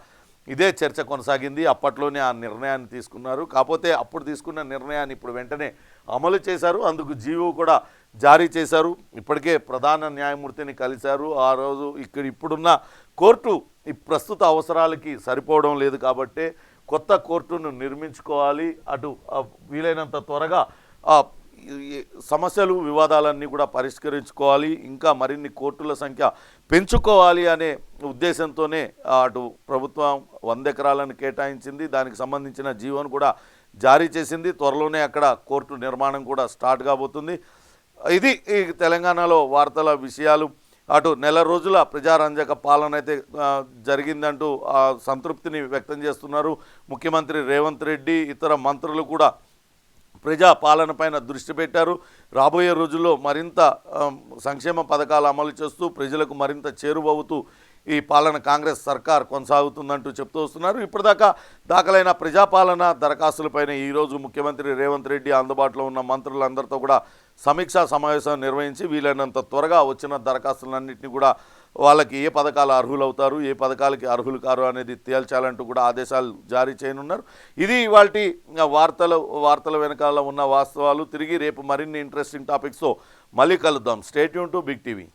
A: ఇదే చర్చ కొనసాగింది. అప్పట్లోనే ఆ నిర్ణయాన్ని తీసుకున్నారు. కాకపోతే అప్పుడు తీసుకున్న నిర్ణయాన్ని ఇప్పుడు వెంటనే అమలు చేశారు. అందుకు జీవో కూడా జారీ చేశారు. ఇప్పటికే ప్రధాన న్యాయమూర్తిని కలిశారు. ఆ రోజు ఇప్పుడున్న కోర్టు ఈ ప్రస్తుత అవసరాలకి సరిపోవడం లేదు కాబట్టే కొత్త కోర్టును నిర్మించుకోవాలి, అటు వీలైనంత త్వరగా ఈ సమస్యలు వివాదాలన్నీ కూడా పరిష్కరించుకోవాలి, ఇంకా మరిన్ని కోర్టుల సంఖ్య పెంచుకోవాలి అనే ఉద్దేశంతోనే అటు ప్రభుత్వం 100 ఎకరాలను కేటాయించింది. దానికి సంబంధించిన జీవోను కూడా జారీ చేసింది. త్వరలోనే అక్కడ కోర్టు నిర్మాణం కూడా స్టార్ట్ కాబోతుంది. ఇది ఈ తెలంగాణలో వార్తల విషయాలు. అటు నెల రోజుల ప్రజారంజక పాలన అయితే జరిగిందంటూ సంతృప్తిని వ్యక్తం చేస్తున్నారు ముఖ్యమంత్రి రేవంత్ రెడ్డి. ఇతర మంత్రులు కూడా ప్రజా పాలన పైన దృష్టి పెట్టారు. రాబోయే రోజుల్లో మరింత సంక్షేమ పథకాలు అమలు చేస్తూ ప్రజలకు మరింత చేరువవుతూ ఈ పాలన కాంగ్రెస్ సర్కార్ కొనసాగుతుందంటూ చెప్తూ వస్తున్నారు. ఇప్పటిదాకా దాఖలైన ప్రజాపాలన దరఖాస్తులపైన ఈరోజు ముఖ్యమంత్రి రేవంత్ రెడ్డి అందుబాటులో ఉన్న మంత్రులందరితో కూడా సమీక్షా సమావేశం నిర్వహించి వీలైనంత త్వరగా వచ్చిన దరఖాస్తులన్నింటినీ కూడా వాళ్ళకి ఏ పథకాలు అర్హులవుతారు, ఏ పథకాలకి అర్హులు కారు అనేది తేల్చాలంటూ కూడా ఆదేశాలు జారీ చేయనున్నారు. ఇది ఇవాల్టి వార్తల వెనకాల ఉన్న వాస్తవాలు. తిరిగి రేపు మరిన్ని ఇంట్రెస్టింగ్ టాపిక్స్తో మళ్ళీ కలుద్దాం. Stay tune to Big TV.